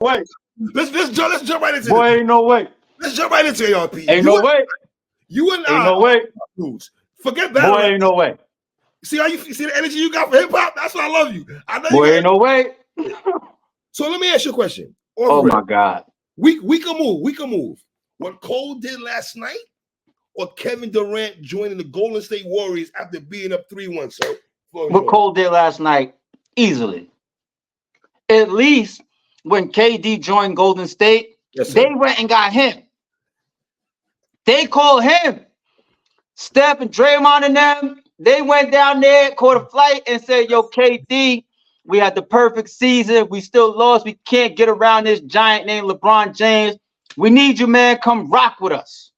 way. Let's jump right into Boy, this. ain't no way. Let's jump right into ARP. Ain't no way. You and Ain't no way. Forget that. Boy, ain't no way. See how you see the energy you got for hip hop? That's why I love you. I know Boy, you ain't no way. So let me ask you a question. Oh my God. We can move. We can move. What Cole did last night, or Kevin Durant joining the Golden State Warriors after being up 3-1, sir? What Cole did last night, easily. At least when KD joined Golden State, they went and got him. They called him. Steph and Draymond and them, they went down there, caught a flight, and said, yo, KD, we had the perfect season. We still lost. We can't get around this giant named LeBron James. We need you, man. Come rock with us.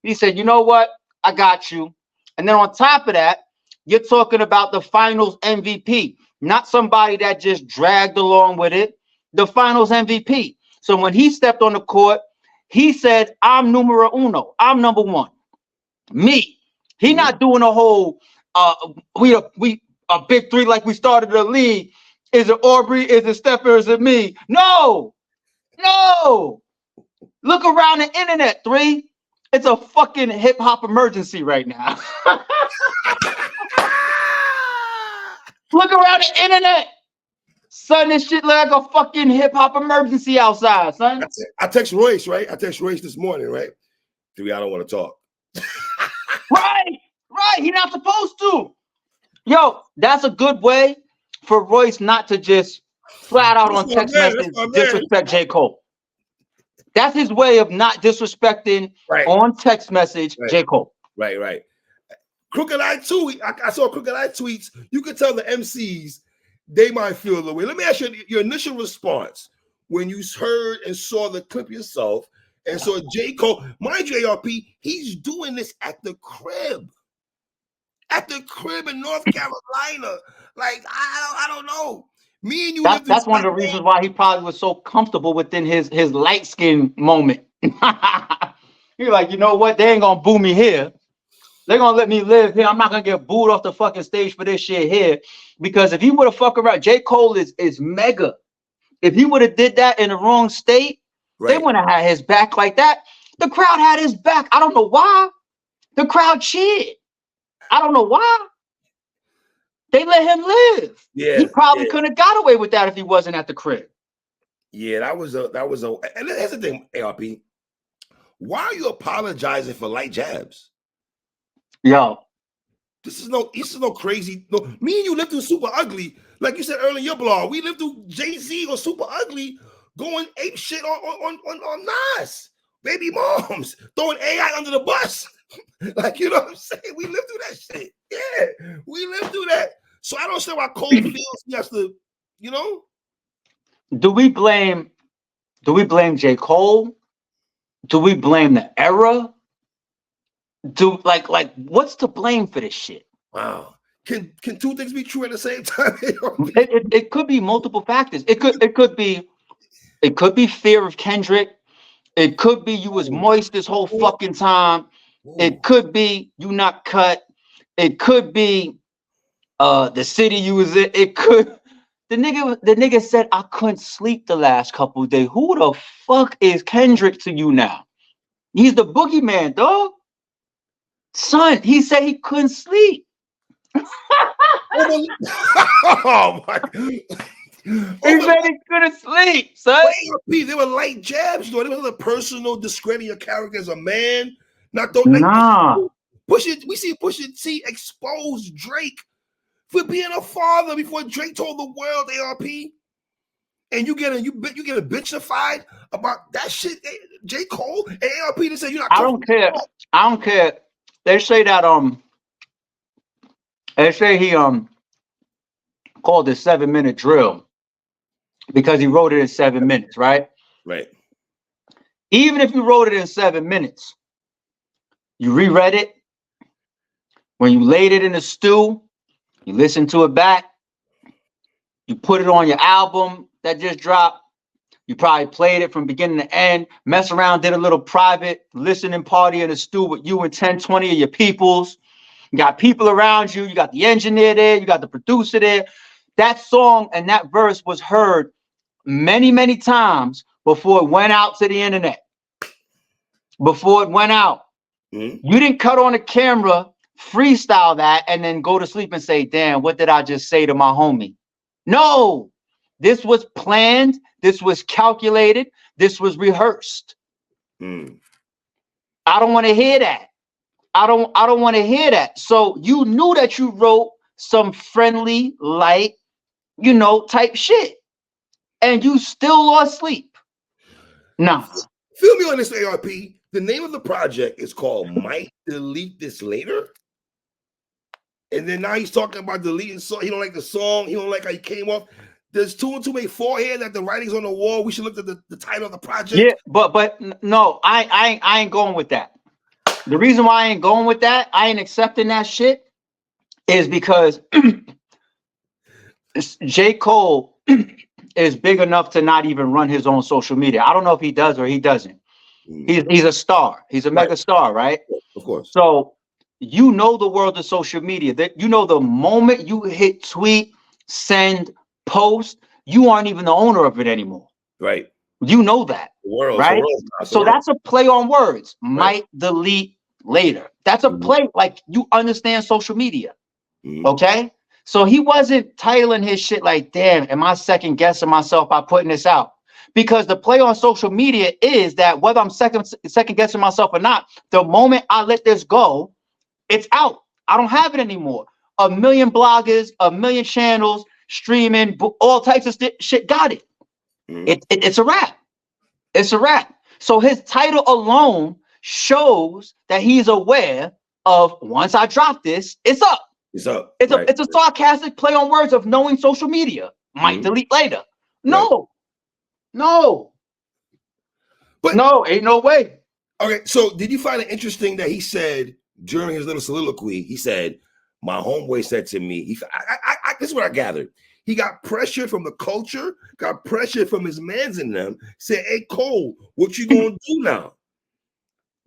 He said, you know what? I got you. And then on top of that, you're talking about the finals MVP, not somebody that just dragged along with it. The finals MVP. So when he stepped on the court, he said, I'm numero uno. I'm number one. Me. He not doing a whole we a big three like we started the league. Is it Aubrey? Is it Steph? Or is it me? No. Look around the internet, three. It's a fucking hip hop emergency right now. Look around the internet. Son, this shit like a fucking hip hop emergency outside, son. I text Royce, right? I text Royce this morning, right? Three, I don't want to talk. Right. He's not supposed to. Yo, that's a good way for Royce not to just flat out on text message disrespect J. Cole. That's his way of not disrespecting on text message J. Cole. Right. Crooked Eye tweet. I saw Crooked Eye tweets. You can tell the MCs they might feel the way. Let me ask you your initial response when you heard and saw the clip yourself and saw J. Cole. Mind you, ARP, he's doing this at the crib. At the crib in North Carolina. Like, I don't know. Me and you. That's one of the reasons why he probably was so comfortable within his light skin moment. You're like, you know what? They ain't gonna boo me here. They're gonna let me live here. I'm not gonna get booed off the fucking stage for this shit here. Because if he would have fucked around, J. Cole is mega. If he would have did that in the wrong state, they wouldn't have had his back like that. The crowd had his back. I don't know why. The crowd cheered. I don't know why. They let him live. Yeah, he probably couldn't have got away with that if he wasn't at the crib. Yeah, that was a. And here's the thing, ARP. Why are you apologizing for light jabs? Yo, this is no crazy. No, me and you lived through Super Ugly, like you said earlier in your blog. We lived through Jay-Z or Super Ugly going ape shit on Nas, baby moms, throwing AI under the bus. Like, you know what I'm saying? We lived through that shit. Yeah, we lived through that. So I don't understand why Cole feels he has to, you know. Do we blame J. Cole? Do we blame the era? Like what's to blame for this shit? Wow. Can two things be true at the same time? it could be multiple factors. It could be fear of Kendrick. It could be you was moist this whole fucking time. It could be you not cut. It could be the city you was in. It could the nigga said I couldn't sleep the last couple of days. Who the fuck is Kendrick to you now? He's the boogeyman, dog. Son, he said he couldn't sleep. Oh my God. He said he couldn't sleep, son. They were light jabs, though. It was a personal discrediting your character as a man. We see Pusha T expose Drake for being a father before Drake told the world, ARP. And you get a bitchified about that shit, J. Cole and ARP. They say you're not. I don't care. They say that he called it 7-minute drill because he wrote it in 7 minutes, right? Right. Even if you wrote it in 7 minutes, you reread it. When you laid it in the stew, you listened to it back. You put it on your album that just dropped. You probably played it from beginning to end, mess around, did a little private listening party in the stew with you and 10, 20 of your peoples. You got people around you. You got the engineer there. You got the producer there. That song and that verse was heard many, many times before it went out to the internet. Before it went out. You didn't cut on the camera, freestyle that, and then go to sleep and say, damn, what did I just say to my homie? No, this was planned. This was calculated. This was rehearsed. I don't want to hear that. I don't want to hear that. So you knew that you wrote some friendly, light, type shit, and you still lost sleep. Nah. Feel me on this, ARP. The name of the project is called Might Delete This Later. And then now he's talking about deleting song. He don't like the song. He don't like how he came off. Does 2 and 2 make 4 here that the writing's on the wall? We should look at the title of the project. Yeah, but no, I ain't going with that. The reason why I ain't going with that, I ain't accepting that shit, is because J. Cole is big enough to not even run his own social media. I don't know if he does or he doesn't. He's a star. He's a mega star, right? Of course. So the world of social media. That the moment you hit tweet, send, post, you aren't even the owner of it anymore. Right. You know that. Right. So that's a play on words. Right. Might delete later. That's a play. Like, you understand social media. Okay. So he wasn't titling his shit like, damn, am I second guessing myself by putting this out? Because the play on social media is that whether I'm second guessing myself or not, the moment I let this go, it's out. I don't have it anymore. A million bloggers, a million channels, streaming, all types of shit got it. It's a wrap. It's a wrap. So his title alone shows that he's aware of, once I drop this, it's up. It's up. It's a sarcastic play on words of knowing social media. Might delete later. No. But no, ain't no way. Okay, so did you find it interesting that he said during his little soliloquy, he said, my homeboy said to me, this is what I gathered. He got pressure from the culture, got pressure from his mans in them, said, hey, Cole, what you gonna do now?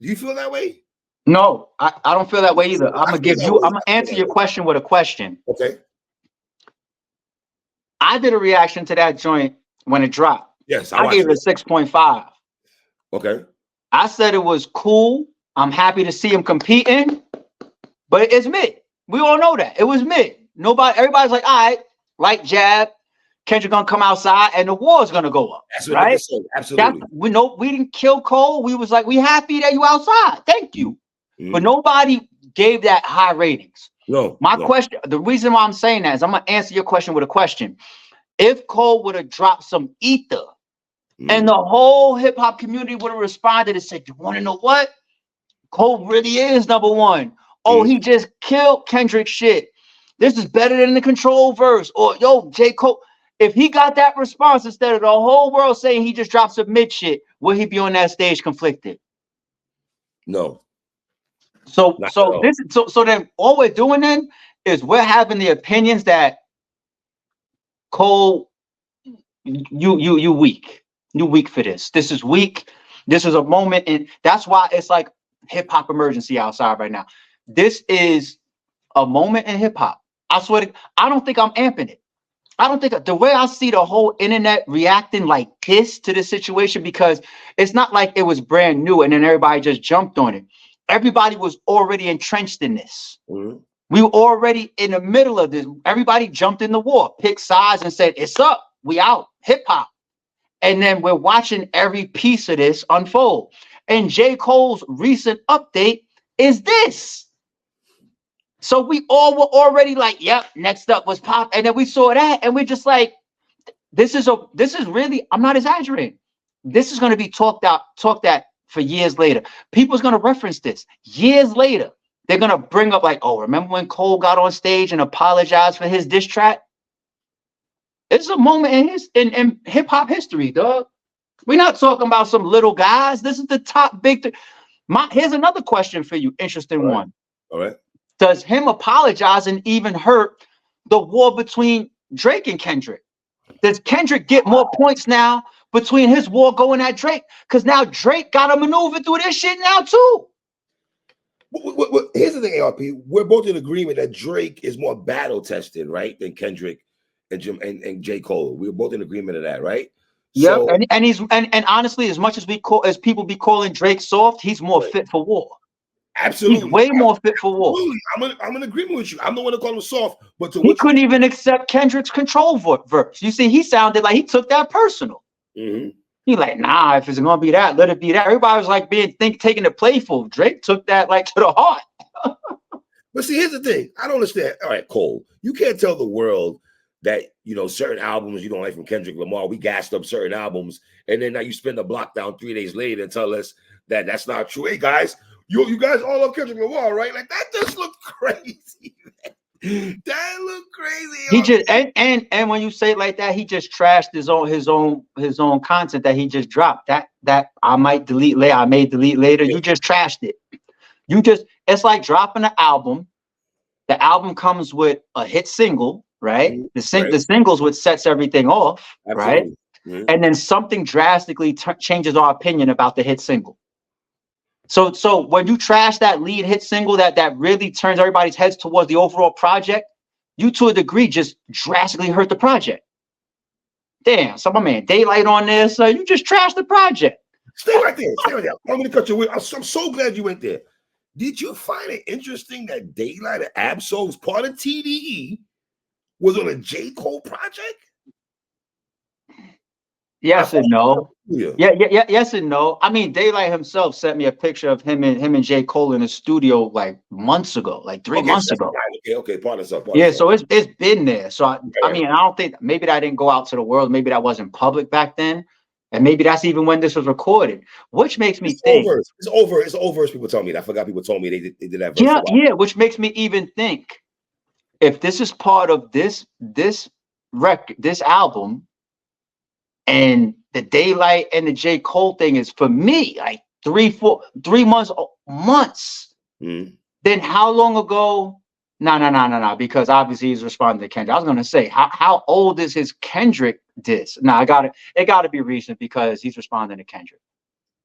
Do you feel that way? No, I don't feel that way either. I'm gonna answer your question with a question. Okay. I did a reaction to that joint when it dropped. Yes, I gave it a 6.5. Okay. I said it was cool. I'm happy to see him competing, but it's mid. We all know that. It was mid. Everybody's like, all right, light jab, Kendrick gonna come outside and the war's gonna go up. That's what right? they said. Absolutely. We didn't kill Cole. We was like, we happy that you outside. Thank you. But nobody gave that high ratings. No. Question, the reason why I'm saying that is I'm gonna answer your question with a question. If Cole would have dropped some ether and the whole hip hop community would have responded and said, you want to know what? Cole really is number one. Oh, he just killed Kendrick shit. This is better than the Control verse. Or, yo, J. Cole. If he got that response instead of the whole world saying he just dropped some mid shit, will he be on that stage conflicted? No. So then all we're doing then is we're having the opinions that Cole, you weak. You weak for this. This is weak. This is a moment, and that's why it's like hip hop emergency outside right now. This is a moment in hip hop. I swear I don't think I'm amping it. I don't think the way I see the whole internet reacting like this to the situation, because it's not like it was brand new and then everybody just jumped on it. Everybody was already entrenched in this. We were already in the middle of this. Everybody jumped in the war, picked sides and said, it's up. We out. Hip hop. And then we're watching every piece of this unfold. And J. Cole's recent update is this. So we all were already like, yep, next up was Pop. And then we saw that and we're just like, this is really, I'm not exaggerating. This is going to be talked at for years later. People's going to reference this years later. They're going to bring up like, oh, remember when Cole got on stage and apologized for his diss track? It's a moment in hip hop history, dog. We're not talking about some little guys. This is the top big thing. Here's another question for you. Interesting one. All right. Does him apologizing even hurt the war between Drake and Kendrick? Does Kendrick get more points now between his war going at Drake? Because now Drake got to maneuver through this shit now too. Here's the thing, ARP. We're both in agreement that Drake is more battle tested, right, than Kendrick and J. Cole. We're both in agreement of that, right? Yep, So and he's and honestly, as much as people be calling Drake soft, he's more fit for war. absolutely, He's way more fit for war. absolutely. I'm in agreement with you. I'm the one to call him soft, but to He what couldn't even accept Kendrick's control verse. You see, he sounded like he took that personal. He like, nah, if it's gonna be that, let it be that. Everybody was like taking it playful. Drake took that like to the heart. But see, here's the thing. I don't understand. All right, Cole, you can't tell the world that, you know, certain albums you don't like from Kendrick Lamar. We gassed up certain albums, and then now you spin the block down 3 days later and tell us that that's not true. Hey, guys, you guys all love Kendrick Lamar, right? Like, that just looked crazy. That looked crazy. He just and when you say it like that, he just trashed his own content that he just dropped. That I might delete later. I may delete later. You just trashed it. It's like dropping an album. The album comes with a hit single, right? The single's what sets everything off, right? And then something drastically changes our opinion about the hit single. So when you trash that lead hit single that really turns everybody's heads towards the overall project, you to a degree just drastically hurt the project. Damn, so my man Daylight on this, you just trashed the project. Stay right there. Stay right there. I'm going to cut you away. I'm so glad you went there. Did you find it interesting that Daylight and Ab-Soul's part of TDE was on a J. Cole project? Yes and no. Yeah. Yes and no. I mean, Daylight himself sent me a picture of him and J. Cole in the studio like months ago, like 3 months ago. Okay, part us up. So it's been there. So I mean, I don't think maybe that didn't go out to the world. Maybe that wasn't public back then. And maybe that's even when this was recorded, which makes me think it's over. People tell me that. I forgot people told me they did that. Yeah, which makes me even think if this is part of this album, and the Daylight and the J. Cole thing is for me like 3 months. Then how long ago? No, because obviously he's responding to Kendrick. I was gonna say how old is his Kendrick diss? No, it gotta be recent because he's responding to Kendrick.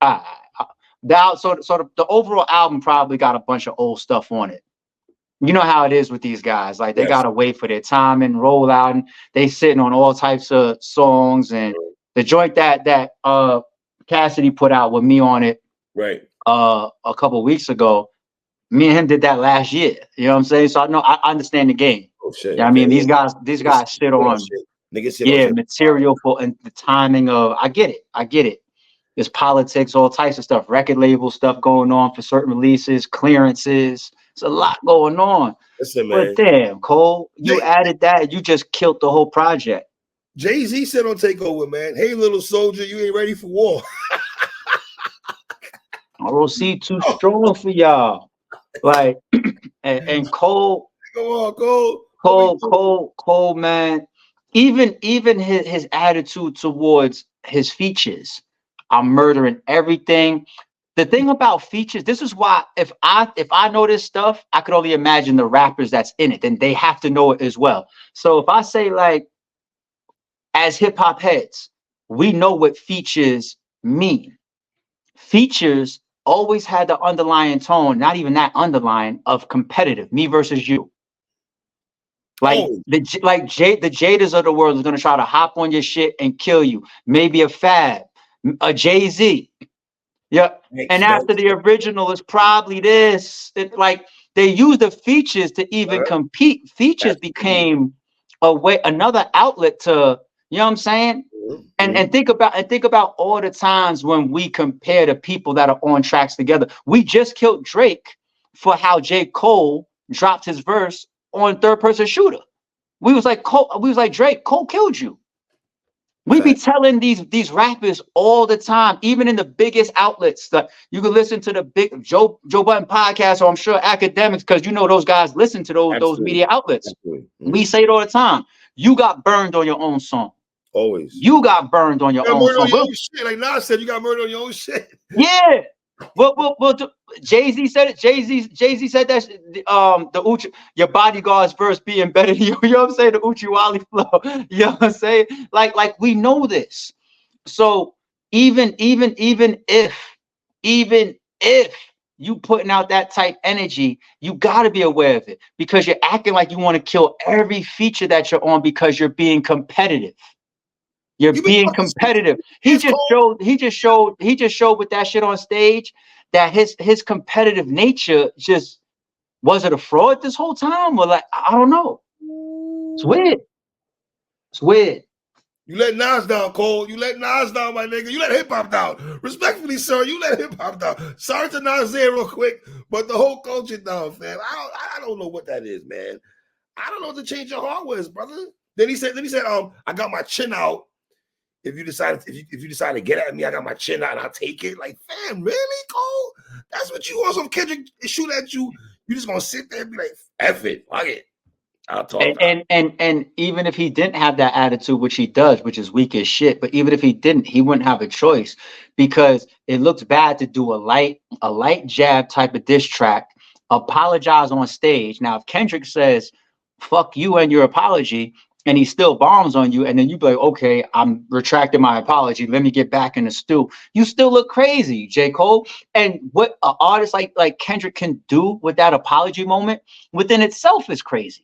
The overall album probably got a bunch of old stuff on it. You know how it is with these guys. Like they gotta wait for their time and roll out, and they sitting on all types of songs. And the joint that Cassidy put out with me on it, a couple of weeks ago. Me and him did that last year. You know what I'm saying? So I understand the game. Oh shit! Yeah, I mean these guys sit on material for and the timing of. I get it. There's politics, all types of stuff, record label stuff going on for certain releases, clearances. There's a lot going on. Listen, man. But damn, Cole, you added that, you just killed the whole project. Jay-Z said on Takeover, man, hey, little soldier, you ain't ready for war. ROC too strong for y'all. Like, and Cole, Cole, man, even his attitude towards his features, I'm murdering everything. The thing about features, this is why if I know this stuff, I could only imagine the rappers that's in it, and they have to know it as well. So if I say, like, as hip hop heads, we know what features mean. Features always had the underlying tone, not even that underlying, of competitive, me versus you. Like the Jadas of the world is gonna try to hop on your shit and kill you. Maybe a Fab, a Jay-Z. Yep. And after the original is probably this. Like they use the features to even compete. Features became another outlet to, you know what I'm saying? And think about all the times when we compare the people that are on tracks together. We just killed Drake for how J. Cole dropped his verse on Third Person Shooter. We was like Drake, Cole killed you. We be telling these rappers all the time, even in the biggest outlets. That you can listen to the big Joe Budden podcast, or I'm sure academics, because you know those guys listen to those media outlets. We say it all the time. You got burned on your own song. Always. You got burned on your own song. Shit. Like Nas said, you got murdered on your own shit. Yeah. Well, Jay-Z said it. Jay-Z said that the your bodyguard's verse being better than you. You know what I'm saying? The Uchiwali flow. You know what I'm saying? Like we know this. So even if you putting out that type energy, you gotta be aware of it, because you're acting like you want to kill every feature that you're on because you're being competitive. You're being competitive. He just showed with that shit on stage that his competitive nature just, was it a fraud this whole time? Or like, I don't know. It's weird. It's weird. You let Nas down, Cole. You let Nas down, my nigga. You let hip hop down. Respectfully, sir, you let hip hop down. Sorry to Nas there real quick, but the whole culture down, fam. I don't know what that is, man. I don't know what the change your heart was, brother. Then he said, I got my chin out. If you decide to get at me, I got my chin out and I'll take it. Like, fam, really, Cole? That's what you want? Some Kendrick shoot at you. You just gonna sit there and be like, F it, fuck it. I'll talk. And even if he didn't have that attitude, which he does, which is weak as shit, but even if he didn't, he wouldn't have a choice, because it looks bad to do a light jab type of diss track, apologize on stage. Now, if Kendrick says, fuck you and your apology, and he still bombs on you, and then you be like, okay, I'm retracting my apology, let me get back in the stew, you still look crazy, J. Cole. And what an artist like Kendrick can do with that apology moment within itself is crazy.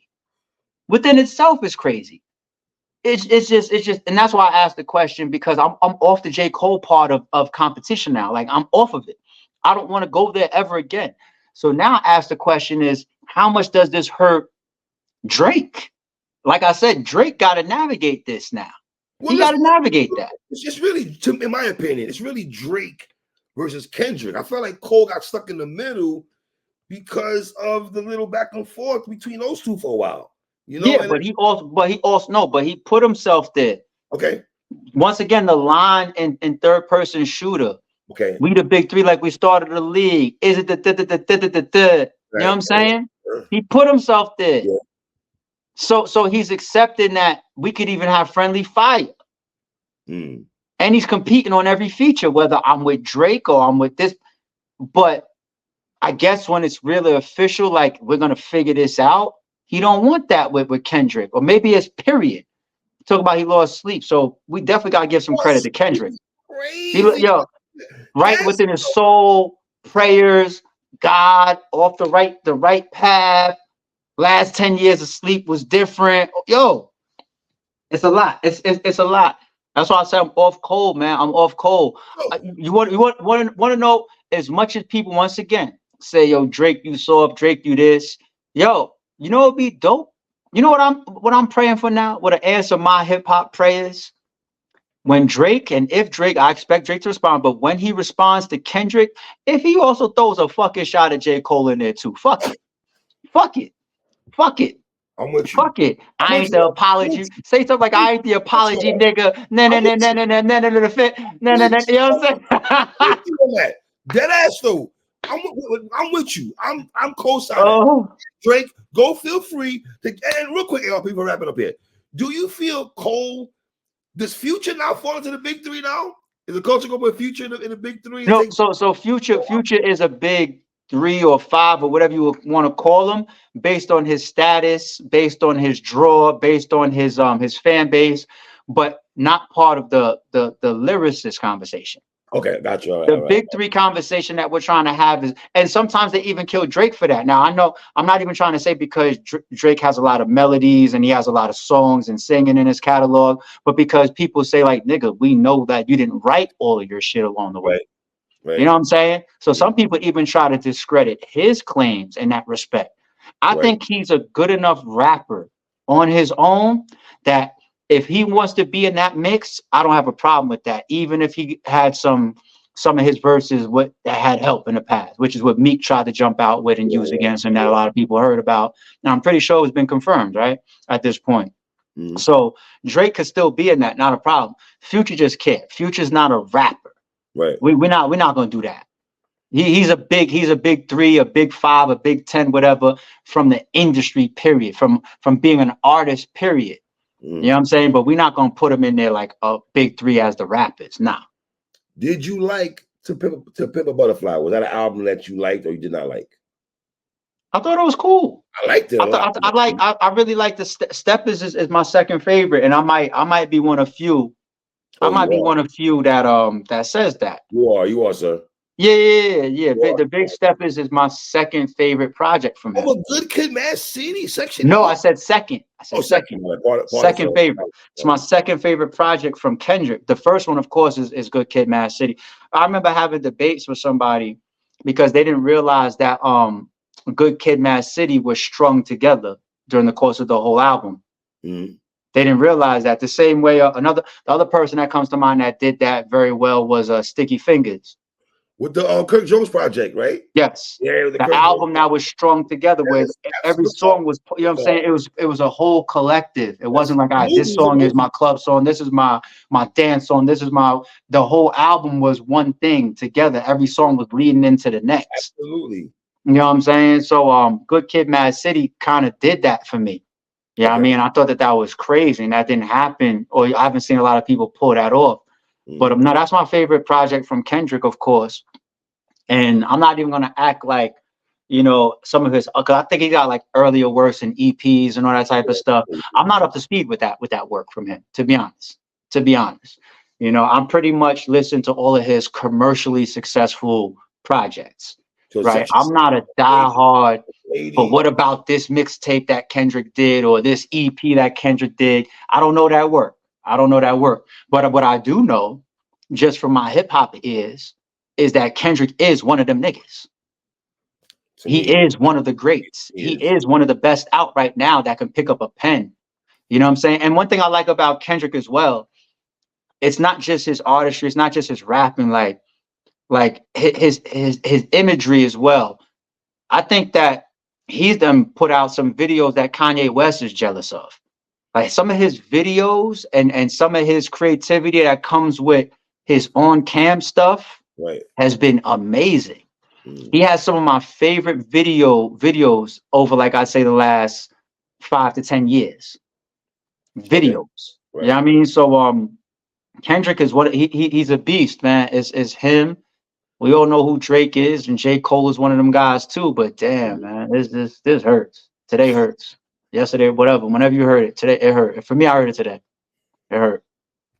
It's just, and that's why I asked the question, because I'm off the J. Cole part of competition now. Like, I'm off of it. I don't want to go there ever again. So now I ask the question is, how much does this hurt Drake? Like I said, Drake got to navigate this now. He got to navigate that. It's just really, in my opinion, it's really Drake versus Kendrick. I felt like Cole got stuck in the middle because of the little back and forth between those two for a while. You know, yeah, but he put himself there. Okay. Once again, the line in third person shooter. Okay. We the big three, like we started the league. Is it the you know what I'm saying? Sure. He put himself there. Yeah. So he's accepting that we could even have friendly fire. And he's competing on every feature, whether I'm with Drake or I'm with this. But I guess when it's really official, like we're gonna figure this out, he don't want that with Kendrick, or maybe it's period. Talk about he lost sleep, so we definitely gotta give some credit to Kendrick. Right within his soul, prayers, God, off the right path. Last 10 years of sleep was different. Yo, it's a lot. It's a lot. That's why I said I'm off cold, man. I'm off cold. You want to know, as much as people once again say, yo, Drake, you soft, Drake, you this. Yo, you know what'd be dope? You know what I'm praying for now? What an answer my hip hop prayers. When Drake, and if Drake, I expect Drake to respond, but when he responds to Kendrick, if he also throws a fucking shot at J. Cole in there too, fuck it. I'm with you. Fuck it. I ain't the apology. Say something like, I ain't the apology, nigga. No. You know what I'm saying? Dead ass though. I'm with you. I'm co-signing. Drake, go feel free to, and real quick, ARP, people wrapping up here. Do you feel Cole, does Future now fall into the big three now? Is the culture going with Future in the big three? No, so Future is a big 3 or 5 or whatever you want to call him, based on his status, based on his draw, based on his fan base, but not part of the lyricist conversation. Okay, gotcha. The big 3 conversation that we're trying to have is, and sometimes they even kill Drake for that. Now, I know I'm not even trying to say because Drake has a lot of melodies and he has a lot of songs and singing in his catalog, but because people say like, nigga, we know that you didn't write all of your shit along the way. Right. You know what I'm saying? So some people even try to discredit his claims in that respect. I think he's a good enough rapper on his own that if he wants to be in that mix, I don't have a problem with that. Even if he had some of his verses that had help in the past, which is what Meek tried to jump out with and use against him, that a lot of people heard about. Now I'm pretty sure it's been confirmed, right? At this point. So Drake could still be in that, not a problem. Future just can't. Future's not a rapper. Right. We're not gonna do that. He's a big 3, a big 5, a big 10, whatever, from the industry, period. From being an artist, period. You know what I'm saying? But we're not gonna put him in there like a big 3 as the rappers. Nah. Did you like To Pimp a Butterfly? Was that an album that you liked or you did not like? I thought it was cool. I liked it. I really like the Step is my second favorite, and I might be one of few. I might be one of few that says that. You are, sir. Yeah. The Big Step is my second favorite project from him. Oh, a Good Kid, Mad City, Section. No, I said second. Second. Second favorite. It's my second favorite project from Kendrick. The first one, of course, is Good Kid, Mad City. I remember having debates with somebody because they didn't realize that Good Kid, Mad City was strung together during the course of the whole album. Mm-hmm. They didn't realize that. The same way the other person that comes to mind that did that very well was Sticky Fingers. With the Kirk Jones project, right? Yes. Yeah, the album that was strung together where every song was, you know what I'm saying? It was a whole collective. It wasn't like, all right, this song is my club song, this is my dance song, this is the whole album was one thing together. Every song was leading into the next. Absolutely. You know what I'm saying? So Good Kid, Mad City kind of did that for me. Yeah, I mean, I thought that was crazy and that didn't happen, or I haven't seen a lot of people pull that off. But no, that's my favorite project from Kendrick, of course. And I'm not even gonna act like, you know, some of his, because I think he got like earlier works and EPs and all that type of stuff. I'm not up to speed with that work from him, to be honest. You know, I'm pretty much listening to all of his commercially successful projects. Right. I'm not a diehard, but what about this mixtape that Kendrick did or this EP that Kendrick did? I don't know that work. But what I do know, just from my hip hop is that Kendrick is one of them niggas. He is one of the greats. He is one of the best out right now that can pick up a pen. You know what I'm saying? And one thing I like about Kendrick as well, it's not just his artistry, it's not just his rapping, like his imagery as well. I think that he's done put out some videos that Kanye West is jealous of. Like some of his videos and some of his creativity that comes with his on-cam stuff has been amazing. He has some of my favorite videos over, like I say, the last 5 to 10 years. Videos. You know what I mean? So Kendrick is he's a beast, man. It's him. We all know who Drake is, and J. Cole is one of them guys too. But damn, man, this hurts. Today hurts. Yesterday, whatever. Whenever you heard it, today it hurt. For me, I heard it today. It hurt.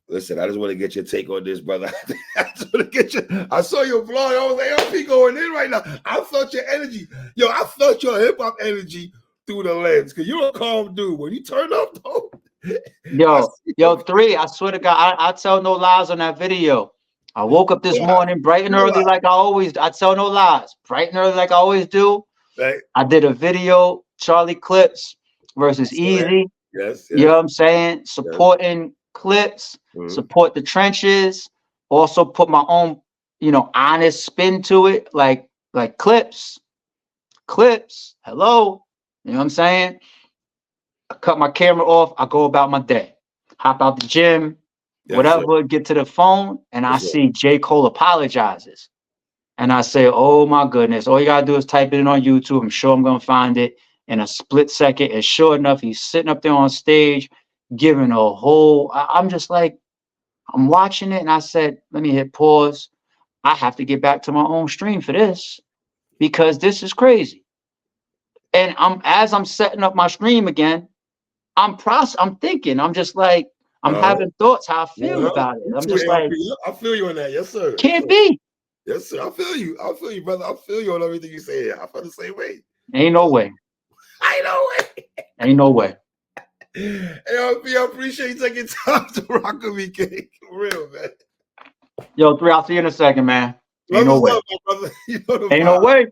Listen, I just want to get your take on this, brother. I saw your vlog. I was like, ARP going in right now. I felt your energy. Yo, I felt your hip hop energy through the lens. Cause you're a calm dude. When you turn up, though. Yo, 3. I swear to God, I tell no lies on that video. I woke up this morning bright and early like I always. I tell no lies. Bright and early like I always do. Right. I did a video, Charlie Clips versus Easy. Yes. You know what I'm saying? Supporting Clips, support the trenches. Also put my own, honest spin to it. Like Clips. Hello. You know what I'm saying? I cut my camera off. I go about my day. Hop out the gym. Whatever, get to the phone, and I see J. Cole apologizes. And I say, oh my goodness, all you gotta do is type it in on YouTube. I'm sure I'm gonna find it in a split second. And sure enough, he's sitting up there on stage giving a whole, I'm just like, I'm watching it, and I said, let me hit pause. I have to get back to my own stream for this because this is crazy. And as I'm setting up my stream again, I'm thinking, I'm just like, I'm having thoughts how I feel about it. I'm just like, I feel you on that. Yes, sir. Can't be. Yes, sir. I feel you, brother. I feel you on everything you say. I feel the same way. Ain't no way. Ain't no way. Hey, I appreciate you taking time to rock with me, King. For real, man. Yo, 3, I'll see you in a second, man. Ain't no way. Up, brother. You know Ain't no way.